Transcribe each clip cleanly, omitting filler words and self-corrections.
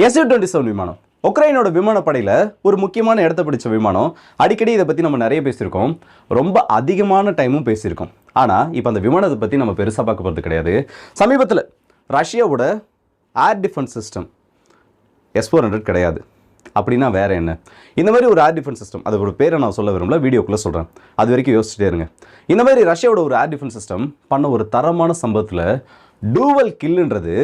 Su-27 விமானம் உக்ரைனோட விமானப்படையில் ஒரு முக்கியமான இடத்தை பிடிச்ச விமானம். அடிக்கடி இதை பற்றி நம்ம நிறைய பேசியிருக்கோம், ரொம்ப அதிகமான டைமும் பேசியிருக்கோம். ஆனால் இப்போ அந்த விமானத்தை பற்றி நம்ம பெருசாக பார்க்க போகிறது கிடையாது. சமீபத்தில் ரஷ்யாவோட ஏர் டிஃபென்ஸ் சிஸ்டம் S-400 கிடையாது. அப்படின்னா வேற என்ன? இந்த மாதிரி ஒரு ஏர் டிஃபென்ஸ் சிஸ்டம், அதோட பேரை நான் சொல்ல விரும்பல, வீடியோக்குள்ளே சொல்கிறேன், அது வரைக்கும் யோசிச்சுட்டே இருங்க. இந்த மாதிரி ரஷ்யாவோட ஒரு ஏர் டிஃபென்ஸ் சிஸ்டம் பண்ண ஒரு தரமான சம்பவத்தில் டூவல் கில்லுன்றது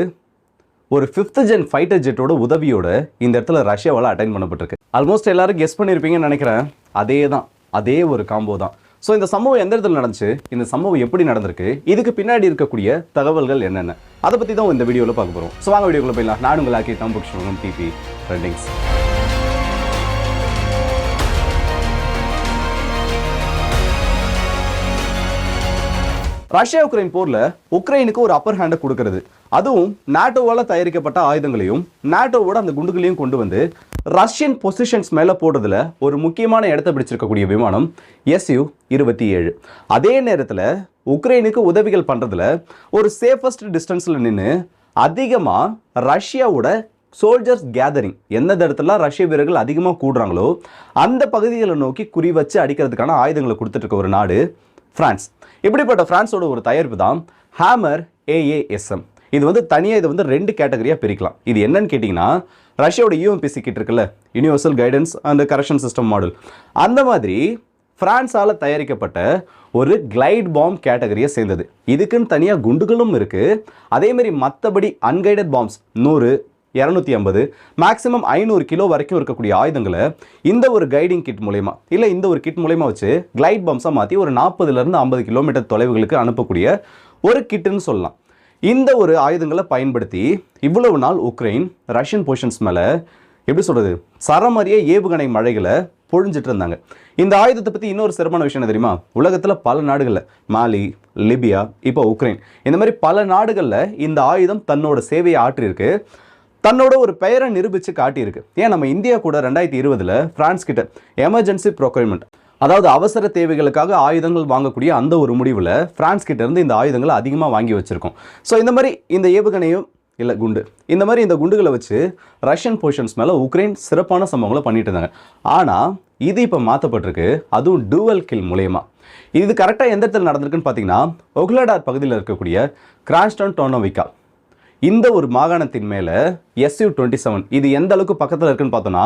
ஒரு 5th gen ஃபைட்டர் ஜெட்டோட உதவியோட இந்த இடத்துல ரஷ்யாவால் அட்டைன் பண்ணப்பட்டிருக்கு. ஆல்மோஸ்ட் எல்லாரும் கெஸ் பண்ணியிருப்பீங்கன்னு நினைக்கிறேன். அதே ஒரு காம்போ தான். ஸோ இந்த சம்பவம் எந்த இடத்துல நடந்துச்சு, இந்த சம்பவம் எப்படி நடந்திருக்கு, இதுக்கு பின்னாடி இருக்கக்கூடிய தகவல்கள் என்னென்ன, அதை பற்றி தான் இந்த வீடியோவில் பார்க்க போகிறோம். ஸோ வாங்க வீடியோக்குள்ள போயிடலாம். நான் உங்கள் ஆக்கி தம்புக்ஷம் டிபி ட்ரெண்டிங்ஸ். ரஷ்யா உக்ரைன் போரில் உக்ரைனுக்கு ஒரு அப்பர் ஹேண்டை கொடுக்கறது, அதுவும் நாட்டோவால் தயாரிக்கப்பட்ட ஆயுதங்களையும் நாட்டோவோட அந்த குண்டுகளையும் கொண்டு வந்து ரஷ்யன் பொசிஷன்ஸ் மேலே போடுறதுல ஒரு முக்கியமான இடத்தை பிடிச்சிருக்கக்கூடிய விமானம் Su-27. அதே நேரத்தில் உக்ரைனுக்கு உதவிகள் பண்ணுறதுல ஒரு சேஃபஸ்ட் டிஸ்டன்ஸில் நின்று அதிகமாக ரஷ்யாவோட சோல்ஜர்ஸ் கேதரிங், எந்த இடத்துலாம் ரஷ்ய வீரர்கள் அதிகமாக கூடுறாங்களோ அந்த பகுதிகளை நோக்கி குறி வச்சு அடிக்கிறதுக்கான ஆயுதங்களை கொடுத்துட்டு இருக்க ஒரு நாடு பிரான்ஸ். இப்படிப்பட்ட பிரான்ஸோட ஒரு தயாரிப்பு தான் ஹேமர் AASM. இது வந்து தனியாக இதை வந்து 2 கேட்டகரியாக பிரிக்கலாம். இது என்னன்னு கேட்டிங்கன்னா, ரஷ்யாவோட UMPC கிட்ட இருக்குல்ல, universal guidance and correction system model, அந்த மாதிரி பிரான்ஸால் தயாரிக்கப்பட்ட ஒரு கிளைட் பாம்ப் கேட்டகரியை சேர்ந்தது. இதுக்குன்னு தனியாக குண்டுகளும் இருக்குது. அதேமாதிரி மற்றபடி அன்கைடட் பாம்ஸ் 100, 250, மேக்ஸிமம் 500 கிலோ வரைக்கும் இருக்கக்கூடிய ஆயுதங்களை இந்த ஒரு கைடிங் கிட் மூலயமா இல்லை இந்த ஒரு கிட் மூலயமா வச்சு கிளைட் பாம்ஸாக மாற்றி ஒரு 40லேருந்து 50 கிலோமீட்டர் தொலைவுகளுக்கு அனுப்பக்கூடிய ஒரு கிட்டுன்னு சொல்லலாம். இந்த ஒரு ஆயுதங்களை பயன்படுத்தி இவ்வளவு நாள் உக்ரைன் ரஷ்யன் பொசிஷன்ஸ் மேலே எப்படி சொல்கிறது, சரமறிய ஏவுகணை மழைகளை பொழிஞ்சிட்டு இருந்தாங்க. இந்த ஆயுதத்தை பற்றி இன்னொரு சிறப்பான விஷயம் என்ன தெரியுமா? உலகத்தில் பல நாடுகளில், மாலி, லிபியா, இப்போ உக்ரைன், இந்த மாதிரி பல நாடுகளில் இந்த ஆயுதம் தன்னோட சேவையை ஆற்றியிருக்கு, தன்னோட ஒரு பெயரை நிரூபித்து காட்டியிருக்கு. ஏன் நம்ம இந்தியா கூட 2020 பிரான்ஸ் கிட்ட எமர்ஜென்சி ப்ரொக்யூர்மெண்ட், அதாவது அவசர தேவைகளுக்காக ஆயுதங்கள் வாங்கக்கூடிய அந்த ஒரு முடிவில் பிரான்ஸ் கிட்ட இருந்து இந்த ஆயுதங்களை அதிகமாக வாங்கி வச்சுருக்கோம். ஸோ இந்த மாதிரி இந்த ஏவுகணையும் இல்லை குண்டு, இந்த மாதிரி இந்த குண்டுகளை வச்சு ரஷ்யன் பொசிஷன்ஸ் மேலே உக்ரைன் சிறப்பான சம்பவங்களை பண்ணிட்டு இருந்தாங்க. ஆனால் இது இப்போ மாற்றப்பட்டிருக்கு, அதுவும் டூவல் கில் மூலயமா. இது கரெக்டாக எந்த இடத்துல நடந்திருக்குன்னு பார்த்தீங்கன்னா, ஒக்லடார் பகுதியில் இருக்கக்கூடிய கிராஸ்டன்டோனோவிகா, இந்த ஒரு மாகாணத்தின் மேலே Su-27 இது எந்த அளவுக்கு பக்கத்தில் இருக்குன்னு பார்த்தோன்னா,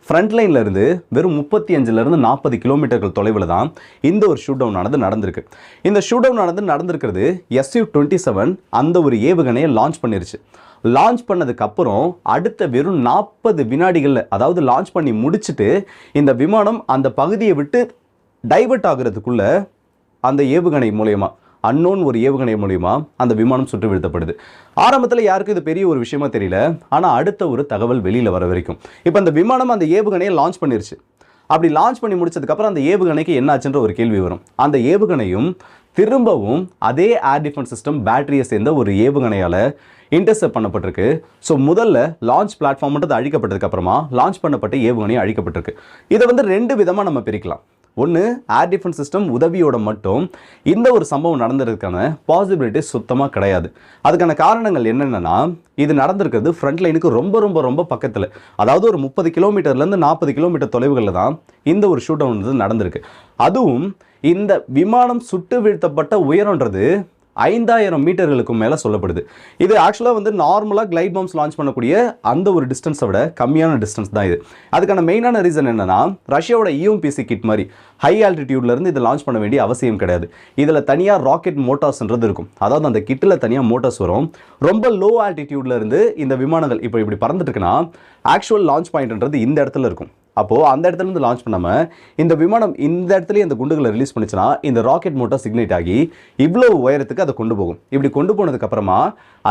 ஃப்ரண்ட் லைனில் இருந்து வெறும் 35லேருந்து 40 கிலோமீட்டர்கள் தொலைவில் தான் இந்த ஒரு ஷூட் டவுன் நடந்திருக்கு. இந்த ஷூட் டவுன் நடந்திருக்கிறது Su-27 அந்த ஒரு ஏவுகணையை லான்ச் பண்ணிருச்சு. லான்ச் பண்ணதுக்கப்புறம் அடுத்த வெறும் 40 வினாடிகளில், அதாவது லான்ச் பண்ணி முடிச்சுட்டு இந்த விமானம் அந்த பகுதியை விட்டு டைவர்ட் ஆகிறதுக்குள்ள அந்த ஏவுகணை மூலயமா, அன்னோன் ஒரு ஏவுகணை மூலியமா அந்த விமானம் சுட்டு வீழ்த்தப்படுது. ஆரம்பத்தில் யாருக்கும் இது பெரிய ஒரு விஷயமா தெரியல. ஆனால் அடுத்த ஒரு தகவல் வெளியில் வர வரைக்கும் இப்போ அந்த விமானம் அந்த ஏவுகணையை லான்ச் பண்ணிருச்சு. அப்படி லான்ச் பண்ணி முடிச்சதுக்கப்புறம் அந்த ஏவுகணைக்கு என்ன ஆச்சுன்ற ஒரு கேள்வி வரும். அந்த ஏவுகணையும் திரும்பவும் அதே ஏர் டிஃபென்ஸ் சிஸ்டம் பேட்டரியை சேர்ந்த ஒரு ஏவுகணையால் இன்டர்செப்ட் பண்ணப்பட்டிருக்கு. ஸோ முதல்ல லான்ச் பிளாட்ஃபார்ம் மட்டும் அழிக்கப்பட்டதுக்கு அப்புறமா லான்ச் பண்ணப்பட்ட ஏவுகணையை அழிக்கப்பட்டிருக்கு. இதை வந்து 2 விதமாக நம்ம பிரிக்கலாம். ஒன்று, ஏர் டிஃபென்ஸ் சிஸ்டம் உதவியோட மட்டும் இந்த ஒரு சம்பவம் நடந்திருக்கான பாசிபிலிட்டி சுத்தமாக கிடையாது. அதுக்கான காரணங்கள் என்னென்னா, இது நடந்திருக்கிறது ஃப்ரண்ட் லைனுக்கு ரொம்ப ரொம்ப ரொம்ப பக்கத்தில், அதாவது ஒரு 30 கிலோமீட்டர்லேருந்து 40 கிலோமீட்டர் தொலைவுகளில் தான் இந்த ஒரு ஷூட் டவுன் நடந்திருக்கு. அதுவும் இந்த விமானம் சுட்டு வீழ்த்தப்பட்ட உயரம்ன்றது 5000 மீட்டர்களுக்கு மேலே சொல்லப்படுது. இது ஆக்சுவலாக வந்து நார்மலாக கிளைட் பாம்ஸ் லான்ச் பண்ணக்கூடிய அந்த ஒரு டிஸ்டன்ஸை விட கம்மியான டிஸ்டன்ஸ் தான் இது. அதுக்கான மெயினான ரீசன் என்னன்னா, ரஷ்யாவோட UMPC கிட் மாதிரி ஹை ஆல்டிடியூட்லேருந்து இதை லான்ச் பண்ண வேண்டிய அவசியம் கிடையாது. இதில் தனியாக ராக்கெட் மோட்டார்ஸ்ன்றது இருக்கும், அதாவது அந்த கிட்டில் தனியாக மோட்டார்ஸ் வரும். ரொம்ப லோ ஆல்டிடியூட்லேருந்து இந்த விமானங்கள் இப்போ இப்படி பறந்துட்டு இருக்குன்னா, ஆக்சுவல் லான்ச் பாயிண்ட்ன்றது இந்த இடத்துல இருக்கும். அப்போது அந்த இடத்துலேருந்து லான்ச் பண்ணாமல் இந்த விமானம் இந்த இடத்துலேயே இந்த குண்டுகளை ரிலீஸ் பண்ணிச்சுன்னா இந்த ராக்கெட் மோட்டார் சிக்னேட் ஆகி இவ்வளோ உயரத்துக்கு அதை கொண்டு போகும். இப்படி கொண்டு போனதுக்கப்புறமா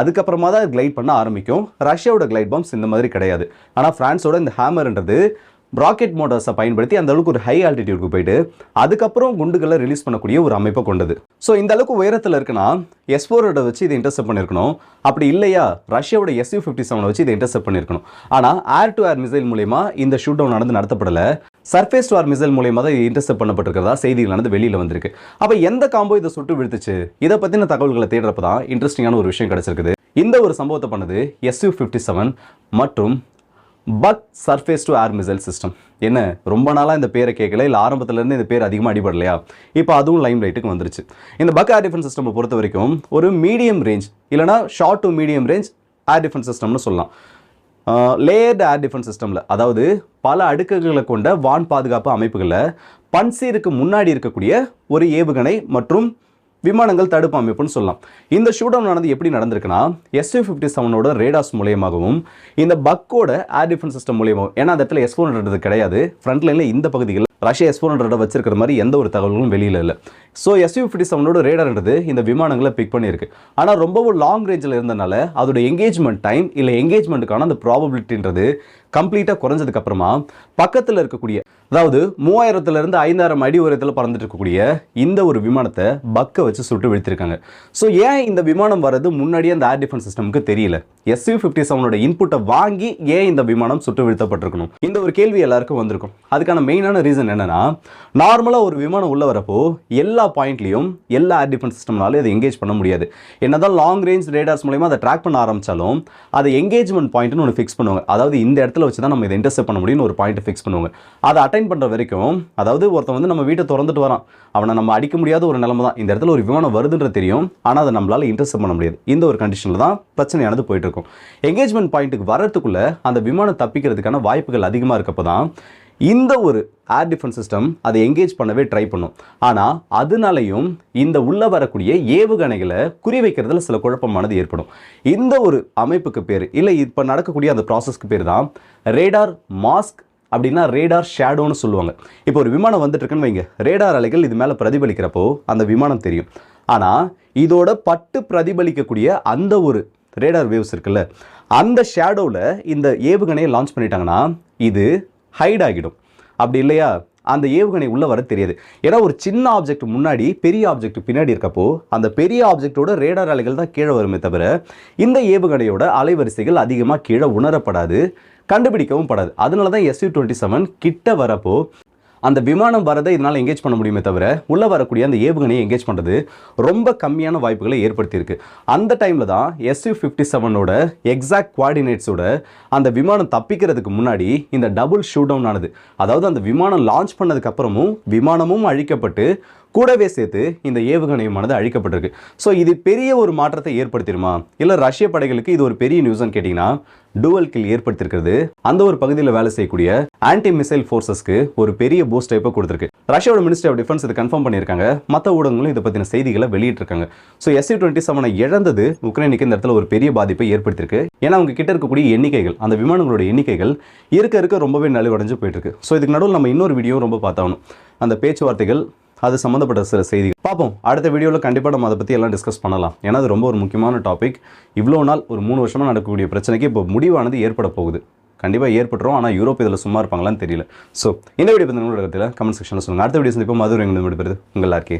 அதுக்கப்புறமா தான் கிளைட் பண்ண ஆரம்பிக்கும். ரஷ்யாவோட கிளைட் பாம்ஸ் இந்த மாதிரி கிடையாது. ஆனால் ஃப்ரான்ஸோட இந்த ஹேமர்ன்றது ராக்கெட் மோட்டார்ஸை பயன்படுத்தி அந்த அளவுக்கு ஒரு ஹை ஆல்டிடியூடுக்கு போயிட்டு அதுக்கப்புறம் குண்டுகளை ரிலீஸ் பண்ணக்கூடிய ஒரு அமைப்பை கொண்டது. ஸோ இந்த அளவுக்கு உயரத்தில் இருக்குன்னா S-400 வச்சு இதை இன்டர்செப்ட் பண்ணியிருக்கணும். அப்படி இல்லையா, ரஷ்யாவோட Su-57 வச்சு இதை இன்டர்செப்ட் பண்ணியிருக்கணும். ஆனால் ஏர் டு ஏர் மிசைல் மூலயமா இந்த ஷூட் டவுன் நடத்தப்படலை. சர்ஃபேஸ் டு ஏர் மிசைல் மூலயமா தான் இன்டர்செப்ட் பண்ணப்பட்டிருக்கிறதா செய்திகள் வெளியில் வந்திருக்கு. அப்போ எந்த காம்போ இதை சுட்டு வீழ்த்துச்சு, இதை பற்றின தகவல்களை தேடுறப்ப தான் இன்ட்ரெஸ்டிங்கான ஒரு விஷயம் கிடைச்சிருக்குது. இந்த ஒரு சம்பவத்தை பண்ணது Su-57 மற்றும் buck surface to air missile system. என்ன ரொம்ப நாளாக இந்த பேரை கேட்கல, இல்லை ஆரம்பத்துலேருந்து இந்த பேர் அதிகமாக அடிபடலையா? இப்போ அதுவும் லைம் லைட்டுக்கு வந்துருச்சு. இந்த பக் ஏர் டிஃபென்ஸ் சிஸ்டம் பொறுத்த வரைக்கும் ஒரு மீடியம் ரேஞ்ச் இல்லைனா short to medium range air defence சிஸ்டம்னு சொல்லலாம். லேயர்டு ஏர் டிஃபென்ஸ் சிஸ்டமில், அதாவது பல அடுக்குகளை கொண்ட வான் பாதுகாப்பு அமைப்புகளில் பன்சீருக்கு முன்னாடி இருக்கக்கூடிய ஒரு ஏவுகணை மற்றும் விமானங்கள் தடுப்பு அமைப்புன்னு சொல்லலாம். இந்த ஷூடவுன் ஆனது எப்படி நடந்திருக்குன்னா, Su-57ஓட ரேடார்ஸ் மூலியமாகவும் இந்த பக்கோட ஏர் டிஃபென்ஸ் சிஸ்டம் மூலியமாகவும், ஏன்னா அந்த இடத்துல S-400 கிடையாது, ஃப்ரண்ட் லைனில் இந்த பகுதிகளில் ரஷ்யா S-400 வச்சிருக்கிற மாதிரி எந்த ஒரு தகவல்களும் வெளியில் இல்லை. ஸோ Su-57ஓட ரேடார்ன்றது இந்த விமானங்களை பிக் பண்ணியிருக்கு. ஆனால் ரொம்பவும் லாங் ரேஞ்சில் இருந்தனால அதோட எங்கேஜ்மெண்ட் டைம் இல்லை எங்கேஜ்மெண்ட்டுக்கான அந்த ப்ராபபிலிட்டின்றது கம்ப்ளீட்டாக குறைஞ்சதுக்கு அப்புறமா பக்கத்தில் இருக்கக்கூடிய, அதாவது 3000 5000 அடி உயரத்தில் பறந்துட்டு இருக்கக்கூடிய இந்த ஒரு விமானத்தை பக்கை வச்சு சுட்டு வீழ்த்திருக்காங்க. ஸோ ஏன் இந்த விமானம் வர்றது முன்னாடியே அந்த ஏர் டிஃபென்ஸ் சிஸ்டமுக்கு தெரியல? Su-57ஓட இன்புட்டை வாங்கி ஏன் இந்த விமானம் சுட்டு வீழ்த்தப்பட்டிருக்கணும்? இந்த ஒரு கேள்வி எல்லாருக்கும் வந்திருக்கும். அதுக்கான மெயினான ரீசன் என்னன்னா, நார்மலாக ஒரு விமானம் உள்ள வரப்போ எல்லா பாயிண்ட்லையும் எல்லா ஏர் டிஃபென்ஸ் சிஸ்டம்னாலும் அதை எங்கேஜ் பண்ண முடியாது. என்னதான் லாங் ரேஞ்ச் ரேடார்ஸ் மூலமா அதை ட்ராக் பண்ண ஆரம்பிச்சாலும் அதை எங்கேஜ்மெண்ட் பாயிண்ட்னு ஒன்று ஃபிக்ஸ் பண்ணுவாங்க. அதாவது இந்த இடத்துல வச்சு தான் நம்ம இதை இன்டர்செப்ட் பண்ண முடியும்னு ஒரு பாயிண்ட் ஃபிக்ஸ் பண்ணுவாங்க. அதை அட்டைன் பண்ணுற வரைக்கும், அதாவது ஒருத்தன் வந்து நம்ம வீட்டை திறந்துட்டு வரான், அவனை நம்ம அடிக்க முடியாத ஒரு நிலைமை தான். இந்த இடத்துல ஒரு விமானம் வருதுன்ற தெரியும், ஆனால் அதை நம்மளால இன்டர்செப்ட் பண்ண முடியாது. இந்த ஒரு கண்டிஷனில் தான் பிரச்சனையானது போயிட்டு இருக்கும். எங்கேஜ்மெண்ட் பாயிண்ட்டுக்கு வரத்துக்குள்ள அந்த விமானம் தப்பிக்கிறதுக்கான வாய்ப்புகள் அதிகமாக இருக்கப்போ தான் இந்த ஒரு ஏர் டிஃபென்ஸ் சிஸ்டம் அதை எங்கேஜ் பண்ணவே ட்ரை பண்ணும். ஆனால் அதனாலையும் இந்த உள்ள வரக்கூடிய ஏவுகணைகளை குறி வைக்கிறதுல சில குழப்பமானது ஏற்படும். இந்த ஒரு அமைப்புக்கு பேர், இல்லை இப்போ நடக்கக்கூடிய அந்த ப்ராசஸ்க்கு பேர் தான் ரேடார் மாஸ்க், அப்படின்னா ரேடார் ஷேடோன்னு சொல்லுவாங்க. இப்போ ஒரு விமானம் வந்துட்டு இருக்குன்னு வைங்க, ரேடார் அலைகள் இது மேலே பிரதிபலிக்கிறப்போ அந்த விமானம் தெரியும். ஆனால் இதோட பட்டு பிரதிபலிக்கக்கூடிய அந்த ஒரு ரேடார் வேவ்ஸ் இருக்குல்ல, அந்த ஷேடோவில் இந்த ஏவுகணையை லான்ச் பண்ணிட்டாங்கன்னா இது ஹைட் ஆகிடும். அப்படி இல்லையா, அந்த ஏவுகணை உள்ளே வர தெரியாது. ஏன்னா ஒரு சின்ன ஆப்ஜெக்ட் முன்னாடி பெரிய ஆப்ஜெக்ட் பின்னாடி இருக்கப்போ அந்த பெரிய ஆப்ஜெக்டோட ரேடார் அலைகள் தான் கீழே வருமே தவிர இந்த ஏவுகணையோட அலைவரிசைகள் அதிகமாக கீழே உணரப்படாது, கண்டுபிடிக்கவும் படாது. அதனால தான் Su-27 கிட்ட வரப்போ அந்த விமானம் வரதை இதனால் எங்கேஜ் பண்ண முடியுமே தவிர உள்ளே வரக்கூடிய அந்த ஏவுகணையை எங்கேஜ் பண்ணுறது ரொம்ப கம்மியான வாய்ப்புகளை ஏற்படுத்தியிருக்கு. அந்த டைமில் தான் Su-57ஓட எக்ஸாக்ட் குவார்டினேட்ஸோட அந்த விமானம் தப்பிக்கிறதுக்கு முன்னாடி இந்த டபுள் ஷூட் டவுன் ஆனது. அதாவது அந்த விமானம் லான்ச் பண்ணதுக்கு அப்புறமும் விமானமும் அழிக்கப்பட்டு கூடவே சேர்த்து இந்த ஏவுகணையுமானது அழிக்கப்பட்டிருக்கு. ஸோ இது பெரிய ஒரு மாற்றத்தை ஏற்படுத்திடுமா, இல்லை ரஷ்ய படைகளுக்கு இது ஒரு பெரிய நியூஸ்ன்னு கேட்டிங்கன்னா, டூவல் கில் ஏற்படுத்திருக்கிறது அந்த ஒரு பகுதியில் வேலை செய்யக்கூடிய ஆன்டி மிசைல் ஃபோர்ஸஸ்க்கு ஒரு பெரிய பூஸ்ட் டைப்பை கொடுத்துருக்கு. ரஷ்யாவோட மினிஸ்ட்ரி ஆஃப் டிஃபென்ஸ் இது கன்ஃபார்ம் பண்ணியிருக்காங்க. மற்ற ஊடகங்களும் இதை பற்றின செய்திகளை வெளியிட்டிருக்காங்க. ஸோ Su-27 இழந்தது உக்ரைனுக்கு இந்த இடத்துல ஒரு பெரிய பாதிப்பை ஏற்படுத்தியிருக்கு. ஏன்னா அவங்க கிட்ட இருக்கக்கூடிய எண்ணிக்கைகள், அந்த விமானங்களோட எண்ணிக்கைகள் இருக்க ரொம்பவே நலிவடைஞ்சு போயிட்டு இருக்கு. ஸோ இதுக்கு நடுவில் நம்ம இன்னொரு வீடியோ ரொம்ப பார்த்தாகணும், அந்த பேச்சுவார்த்தைகள் அது சம்மந்தப்பட்ட சில செய்திகள் பார்ப்போம். அடுத்த வீடியோவில் கண்டிப்பாக நம்ம அதை பற்றி எல்லாம் டிஸ்கஸ் பண்ணலாம். ஏன்னா அது ரொம்ப ஒரு முக்கியமான டாபிக். இவ்வளோ நாள் ஒரு 3 வருஷமாக நடக்கக்கூடிய பிரச்சனைக்கு இப்போ முடிவானது ஏற்பட போகுது. கண்டிப்பாக ஏற்பட்டுரும். ஆனால் யூரோப் இதில் சும்மா இருப்பாங்களான்னு தெரியல. ஸோ இந்த வீடியோ பற்றி உங்களோட கருத்தில் கமெண்ட் செக்ஷனில் சொல்லுங்கள். அடுத்த வீடியோ சந்திப்போம். மதுரை எங்களுக்கு விடுபடுது உங்கள் எல்லாருக்கே.